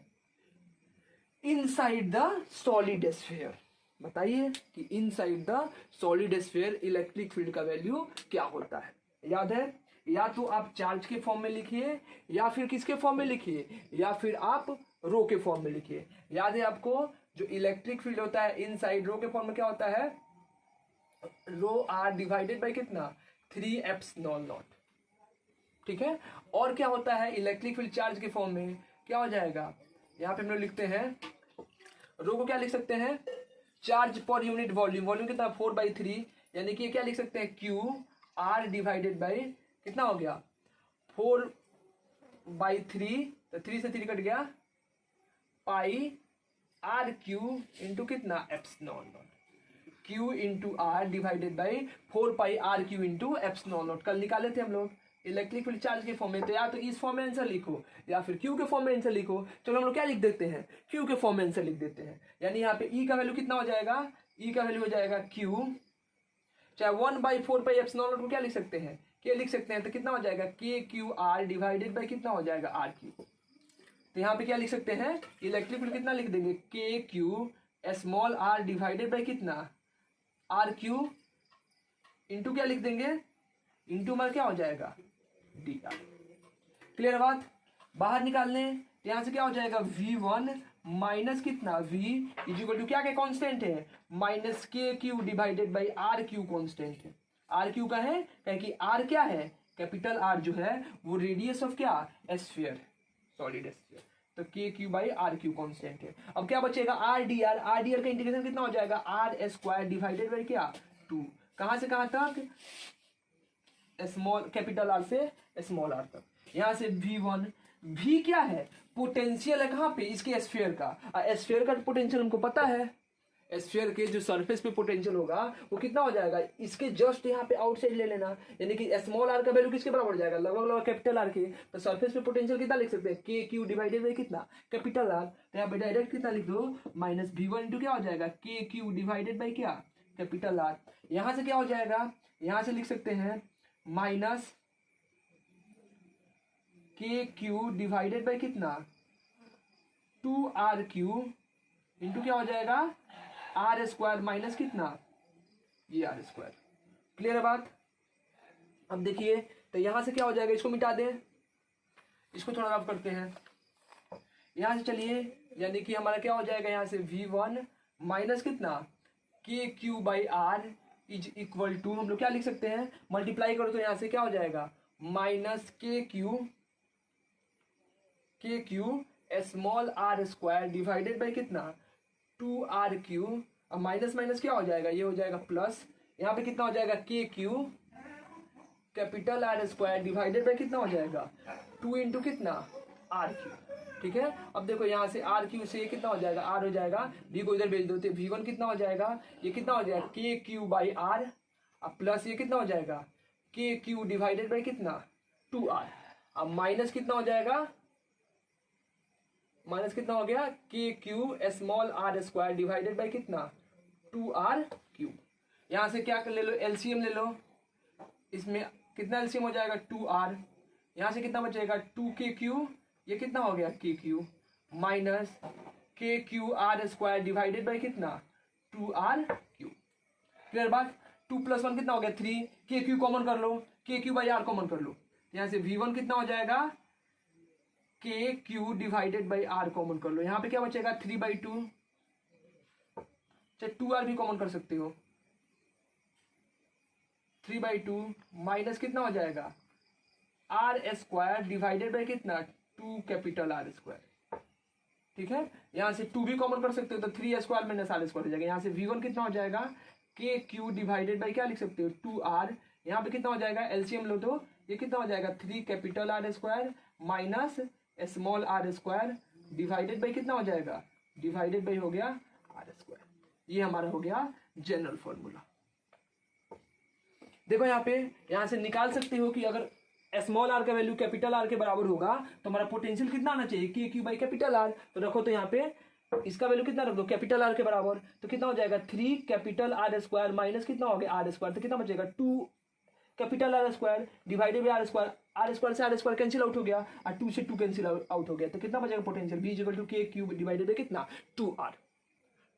इनसाइड द सॉलिड स्फीयर। बताइए कि inside the solid sphere electric field का वैल्यू क्या होता है, याद है, या तो आप चार्ज के फॉर्म में लिखिए, या फिर किसके फॉर्म में लिखिए, या फिर आप रो के फॉर्म में लिखिए। याद है आपको, जो इलेक्ट्रिक फील्ड होता है इनसाइड रो के फॉर्म में क्या होता है, रो आर डिवाइडेड बाई कितना 3 एप्सिलॉन नॉट। ठीक है, और क्या होता है इलेक्ट्रिक फील्ड चार्ज के फॉर्म में, क्या हो जाएगा, यहाँ पे हम लोग लिखते हैं रो को क्या लिख सकते हैं charge per unit volume, volume कितना 4/3, यानी कि क्या लिख सकते हैं क्यू आर डिवाइडेड बाई कितना हो गया 4/3, तो 3 से 3 कट गया, पाई आर क्यू इंटू कितना epsilon nought, Q into R divided by 4 pi R Q into epsilon nought. कल निकाले थे हम लोग इलेक्ट्रिक फील्ड चार्ज के फॉर्म में, तो या तो इस फॉर्म में आंसर लिखो या फिर क्यू के फॉर्म में आंसर लिखो। चलो हम लोग क्या लिख देते हैं क्यू के फॉर्म में आंसर लिख देते हैं, यानी यहाँ पे ई का वैल्यू कितना हो जाएगा, ई का वैल्यू हो जाएगा क्यू, चाहे 1/4 पाई एप्सिलॉन नॉट को क्या लिख सकते हैं के लिख सकते हैं, तो कितना हो जाएगा के क्यू आर डिवाइडेड बाई कितना हो जाएगा आर क्यू। तो यहाँ पे क्या लिख सकते हैं इलेक्ट्रिक फील्ड कितना लिख देंगे K Q small R divided by कितना आर क्यू इंटू क्या लिख देंगे, इंटू में क्या हो जाएगा डी आर। क्लियर बात, बाहर निकालने, तो यहाँ से क्या हो जाएगा v1 माइनस कितना v इज इक्वल टू क्या क्या कांस्टेंट है minus K Q divided by R Q constant है, आर क्यू का है कि आर क्या है कैपिटल आर जो है वो रेडियस ऑफ क्या स्फीयर सॉलिड स्फीयर, तो K Q by R Q constant है। अब क्या बचेगा R D R, R D R का इंटीग्रेशन कितना हो जाएगा आर स्क्वायर डिवाइडेड बाई क्या 2, कहां से कहां तक स्मॉल कैपिटल आर से स्मॉल आर तक। यहां से v1 v क्या है पोटेंशियल है कहां पे इसके स्फीयर का, स्फीयर का पोटेंशियल हमको पता है, स्फीयर के जो सरफेस पे पोटेंशियल होगा वो कितना हो जाएगा इसके जस्ट यहाँ पे आउटसाइड ले लेना, यानी कि स्मॉल आर का वैल्यू किसके बराबर हो जाएगा लगभग कैपिटल आर के, तो सरफेस पे पोटेंशियल कितना लिख सकते हैं के क्यू डिवाइडेड बाई कितना कैपिटल आर, तो यहाँ पे डायरेक्ट कितना लिख दो माइनस v1 इंटू क्या हो जाएगा के क्यू डिवाइडेड बाई क्या कैपिटल आर। यहाँ से क्या हो जाएगा, यहाँ से लिख सकते हैं minus K Q divided by कितना 2r क्यू इंटू क्या हो जाएगा आर स्क्वायर माइनस कितना ये आर स्क्वायर। क्लियर है बात, अब देखिए तो यहां से क्या हो जाएगा इसको मिटा दें, इसको थोड़ा रफ करते हैं, यहां से चलिए यानी कि हमारा क्या हो जाएगा यहाँ से v1 माइनस कितना K Q by R is equal to हम लोग क्या लिख सकते हैं मल्टीप्लाई करो तो यहाँ से क्या हो जाएगा minus K Q small R square divided by कितना 2r क्यू, अब माइनस माइनस क्या हो जाएगा ये हो जाएगा प्लस, यहाँ पे कितना हो जाएगा के Q capital R square divided by कितना हो जाएगा 2 इंटू कितना आर क्यू। ठीक है, अब देखो यहाँ से आर क्यू से ये कितना हो जाएगा आर हो जाएगा, डी को इधर भेज दो तो v1 कितना हो जाएगा ये कितना हो जाएगा के क्यू बाई आर, अब प्लस ये कितना हो जाएगा के क्यू डिवाइडेड बाई कितना 2r, अब माइनस कितना हो जाएगा माइनस कितना हो गया K Q small R square divided by कितना 2r क्यू। यहाँ से क्या कर ले लो, एलसीएम ले लो, इसमें कितना एलसीएम हो जाएगा 2r, यहाँ से कितना बचेगा 2kq, ये कितना हो गया kq minus KQ r² divided by कितना 2rq। क्लियर बात। 2 + 1 कितना हो गया 3, KQ कॉमन कर लो, KQ/r कॉमन कर लो, यहाँ से V1 कितना हो जाएगा KQ divided by r common कर लो, यहाँ पे क्या बचेगा 3/2, चाहे 2r भी कॉमन कर सकते हो, 3/2 माइनस कितना हो जाएगा r² डिवाइडेड बाई कितना 2R²। ठीक है, यहां से 2 भी कॉमन कर सकते हो तो 3r² माइनस r² हो जाएगा। यहाँ से V1 कितना हो जाएगा KQ डिवाइडेड बाई क्या लिख सकते हो 2r, यहाँ पे कितना हो जाएगा एलसीएम लो तो ये कितना हो जाएगा 3R² minus r² divided by कितना हो जाएगा, डिवाइडेड बाई हो गया r²। ये हमारा हो गया जनरल फॉर्मूला। देखो यहाँ से निकाल सकते हो कि अगर स्मॉल r का वैल्यू कैपिटल R के बराबर होगा तो हमारा पोटेंशियल कितना आना चाहिए KQ/R। तो रखो तो यहाँ पे इसका वैल्यू कितना रख दो कैपिटल R के बराबर, तो कितना हो जाएगा 3R² माइनस कितना हो गया r², तो कितना बचेगा 2R² डिवाइडेड बाई r² से r² कैंसिल आउट हो गया और 2 से 2 कैंसिल आउट हो गया, तो कितना बचेगा potential V KQ divided by कितना 2r।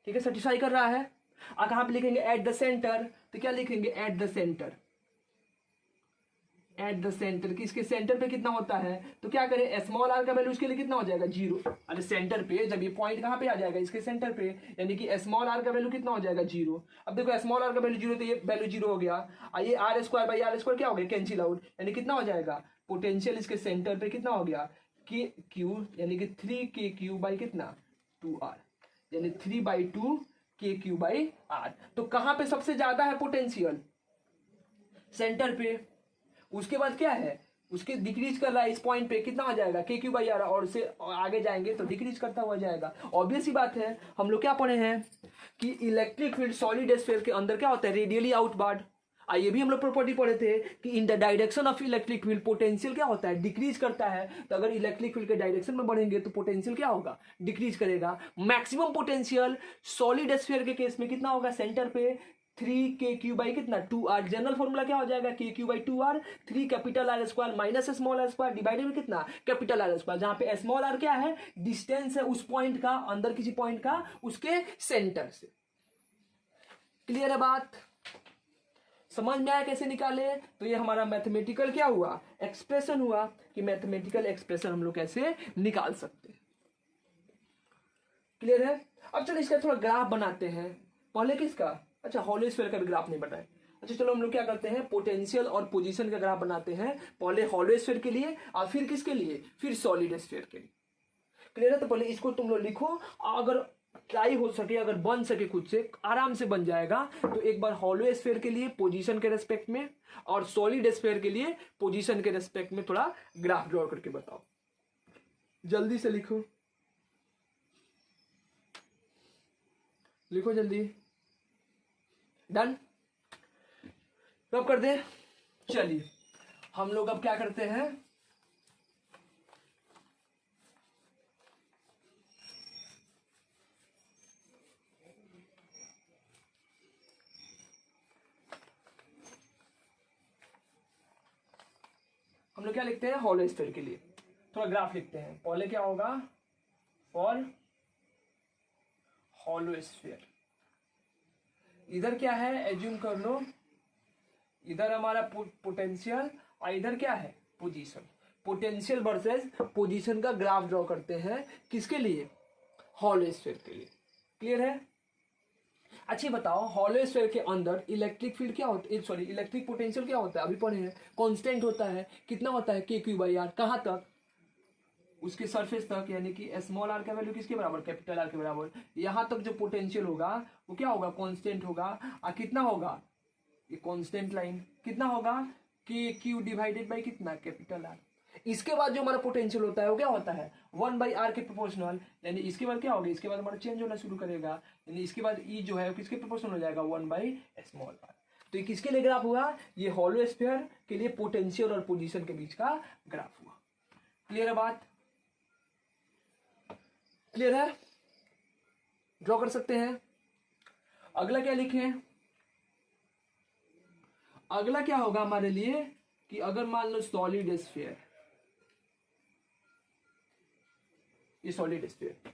ठीक है, सेटिस्फाई कर रहा है। और कहां पे लिखेंगे एट द सेंटर, तो क्या लिखेंगे at the centre, at the centre कि इसके सेंटर पे कितना होता है, तो क्या करें स्मॉल r का वैल्यू उसके लिए कितना हो जाएगा 0। अरे सेंटर पे जब ये पॉइंट कहां पे आ जाएगा इसके सेंटर पे, यानी कि स्मॉल r का वैल्यू कितना हो जाएगा 0। अब देखो स्मॉल r का वैल्यू 0 तो ये वैल्यू 0 हो गया और ये r² क्या हो गया कैंसिल आउट, यानी कितना हो जाएगा पोटेंशियल इसके सेंटर पे कितना हो गया KQ यानी कि 3KQ बाई कितना 2r, यानी 3/2 KQ/R। तो कहां पे सबसे ज्यादा है पोटेंशियल सेंटर पे, उसके बाद क्या है उसके डिक्रीज कर रहा है इस पॉइंट पे कितना आ जाएगा KQ/R, और से आगे जाएंगे तो डिक्रीज करता हुआ जाएगा। ऑब्वियस ही बात है, हम लोग क्या पढ़े हैं कि इलेक्ट्रिक फील्ड सॉलिड स्फीयर के अंदर क्या होता है रेडियली आउटवार्ड। ये भी हम लोग प्रॉपर्टी पढ़े थे कि in the direction of electric field potential क्या होता है डिक्रीज करता है। तो अगर इलेक्ट्रिक फील्ड के डायरेक्शन में बढ़ेंगे तो पोटेंशियल क्या होगा डिक्रीज करेगा। मैक्सिमम पोटेंशियल सॉलिड स्फीयर के केस में कितना होगा सेंटर पे 3KQ बाई कितना 2r। जनरल फॉर्मूला क्या हो जाएगा KQ/2r, 3R² minus r² divided में कितना R², जहां पे r क्या है डिस्टेंस है उस पॉइंट का, अंदर किसी पॉइंट का उसके सेंटर से। क्लियर है बात, समझ में आया कैसे निकाले। तो ये हमारा मैथमेटिकल क्या हुआ एक्सप्रेशन हुआ कि मैथमेटिकल एक्सप्रेशन हम लोग कैसे निकाल सकते हैं। क्लियर है। अब चलो इसका थोड़ा ग्राफ बनाते हैं। पहले किसका, अच्छा हॉलो स्फीयर का भी ग्राफ नहीं बनाए। अच्छा चलो हम लोग क्या करते हैं पोटेंशियल और पोजीशन का ग्राफ बनाते हैं, पहले हॉलो स्फीयर के लिए और फिर किसके लिए फिर सॉलिड स्फीयर के लिए। क्लियर है। तो पहले इसको तुम लोग लिखो, अगर ट्राई हो सके अगर बन सके खुद से आराम से बन जाएगा। तो एक बार हॉलो स्फीयर के लिए पोजीशन के रेस्पेक्ट में और सॉलिड स्फीयर के लिए पोजीशन के रेस्पेक्ट में थोड़ा ग्राफ ड्रॉ करके बताओ, जल्दी से लिखो, लिखो जल्दी। डन, कब कर दे। चलिए हम लोग अब क्या करते हैं, हम लोग क्या लिखते हैं हॉलो स्फीयर के लिए थोड़ा ग्राफ लिखते हैं। पहले क्या होगा फॉर हॉलो स्फीयर, इधर क्या है एज्यूम कर लो, इधर हमारा पोटेंशियल और इधर क्या है पोजीशन। पोटेंशियल वर्सेस पोजीशन का ग्राफ ड्रॉ करते हैं किसके लिए हॉलो स्फीयर के लिए। क्लियर है। अच्छी बताओ हॉलो स्फीयर के अंदर इलेक्ट्रिक फील्ड क्या होता है, सॉरी इलेक्ट्रिक पोटेंशियल क्या होता है, अभी पढ़े हैं कांस्टेंट होता है। कितना होता है KQ/R, कहां तक उसके सरफेस तक, यानी कि स्मॉल r का वैल्यू किसके बराबर कैपिटल R के बराबर। यहां तक जो पोटेंशियल होगा वो क्या होगा कांस्टेंट होगा। और कितना होगा ये कांस्टेंट लाइन कितना होगा KQ डिवाइडेड बाई कितना कैपिटल R। इसके बाद जो हमारा पोटेंशियल होता है वो क्या होता है 1/r के प्रोपोर्शनल, यानी इसके बाद क्या होगा इसके बाद हमारा चेंज होना शुरू करेगा, यानी इसके बाद E जो है वो किसके प्रोपोर्शनल हो जाएगा 1/r। तो ये किसके लिए ग्राफ हुआ, ये हॉलो स्फीयर के लिए पोटेंशियल और पोजीशन के बीच का ग्राफ हुआ। क्लियर है बात, क्लियर है, ड्रॉ कर सकते हैं। अगला क्या लिखें, अगला क्या होगा हमारे लिए कि अगर मान लो सॉलिड स्फीयर, ये सॉलिड स्फीयर,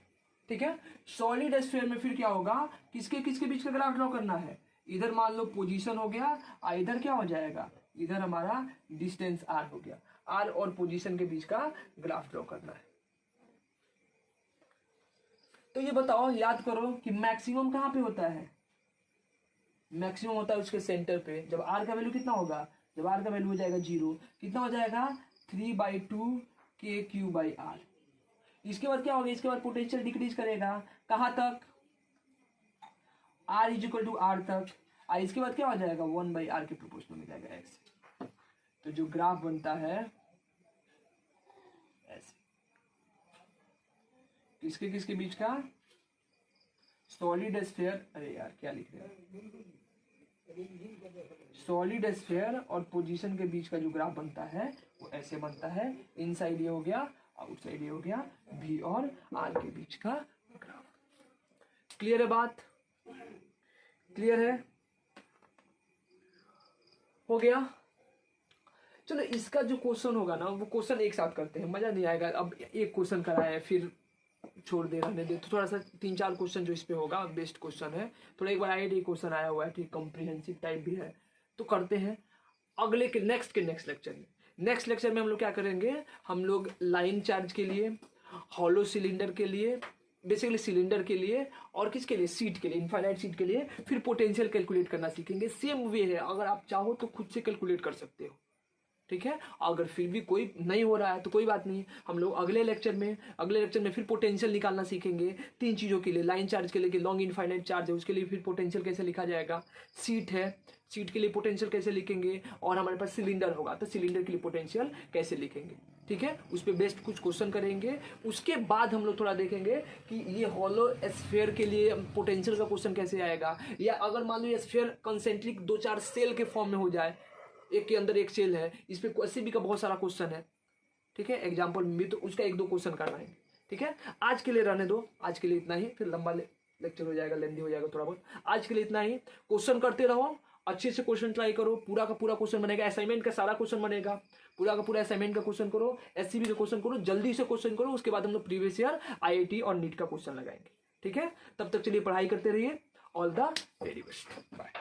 ठीक है। सॉलिड स्फीयर में फिर क्या होगा, किसके किसके बीच का ग्राफ ड्रॉ करना है, इधर मान लो पोजीशन हो गया और इधर क्या हो जाएगा, इधर हमारा डिस्टेंस आर हो गया, आर और पोजीशन के बीच का ग्राफ ड्रॉ करना है। तो ये बताओ, याद करो कि मैक्सिमम कहाँ पे होता है, मैक्सिमम होता है उसके सेंटर पे। जब आर का वैल्यू कितना होगा, जब आर का वैल्यू हो जाएगा 0, कितना हो जाएगा 3/2 KQ/R। इसके बाद क्या होगा, इसके बाद पोटेंशियल डिक्रीज करेगा कहाँ तक, R = R तक, और इसके बाद क्या हो जाएगा 1/R के प्रोपोर्शनल में जाएगा ऐसे। तो जो ग्राफ बनता है ऐसे, किसके किसके बीच का, सॉलिड स्फीयर, अरे यार क्या लिख रहे हैं, सॉलिड स्फीयर और पोजीशन के बीच का जो ग्राफ बनता है वो ऐसे बनता है। इनसाइड ये हो गया, आउटसाइड ये हो गया, V और R के बीच का ग्राफ। क्लियर है बात, क्लियर है, हो गया। चलो इसका जो क्वेश्चन होगा ना, वो क्वेश्चन एक साथ करते हैं, मजा नहीं आएगा। अब एक क्वेश्चन कराया है फिर छोड़ दे, रहने दे, तो थोड़ा सा 3-4 क्वेश्चन जो इस पे होगा बेस्ट क्वेश्चन है, थोड़ा एक बार आईआईटी क्वेश्चन आया हुआ है, ठीक, कॉम्प्रिहेंसिव टाइप भी है, तो करते हैं अगले के नेक्स्ट लेक्चर में। नेक्स्ट लेक्चर में हम लोग क्या करेंगे, हम लोग लाइन चार्ज के लिए, हॉलो सिलेंडर के लिए, बेसिकली सिलेंडर के लिए, और किसके लिए, सीट के लिए, इनफाइनाइट सीट के लिए, फिर पोटेंशियल कैलकुलेट करना सीखेंगे। सेम वे है, अगर आप चाहो तो खुद से कैलकुलेट कर सकते हो, ठीक है। अगर फिर भी कोई नहीं हो रहा है तो कोई बात नहीं, हम लोग अगले लेक्चर में फिर पोटेंशियल निकालना सीखेंगे 3 चीज़ों के लिए। लाइन चार्ज के लिए कि लॉन्ग इनफाइनाइट चार्ज है, उसके लिए फिर पोटेंशियल कैसे लिखा जाएगा, सीट है, सीट के लिए पोटेंशियल कैसे लिखेंगे, और हमारे पास सिलेंडर होगा तो सिलेंडर के लिए पोटेंशियल कैसे लिखेंगे, ठीक है। उस पर बेस्ट कुछ क्वेश्चन करेंगे। उसके बाद हम लोग थोड़ा देखेंगे कि ये हॉलो स्फीयर के लिए पोटेंशियल का क्वेश्चन कैसे आएगा, या अगर मान लो ये स्फीयर कंसेंट्रिक 2-4 सेल के फॉर्म में हो जाए, एक के अंदर एक सेल है, इस पे SCB का बहुत सारा क्वेश्चन है, ठीक है, एग्जाम्पल में भी, तो उसका 1-2 क्वेश्चन करवाएंगे, ठीक है। आज के लिए रहने दो, आज के लिए इतना ही, फिर लंबा लेक्चर हो जाएगा, लेंदी हो जाएगा थोड़ा बहुत। आज के लिए इतना ही, क्वेश्चन करते रहो, अच्छे से क्वेश्चन ट्राई करो, पूरा का पूरा क्वेश्चन बनेगा, असाइनमेंट का सारा क्वेश्चन बनेगा, पूरा का पूरा असाइनमेंट का क्वेश्चन करो, SCB का क्वेश्शन करो, जल्दी से क्वेश्चन करो। उसके बाद हम लोग प्रीवियस ईयर IIT और नीट का क्वेश्चन लगाएंगे, ठीक है। तब तक चलिए पढ़ाई करते रहिए। All the very best, bye.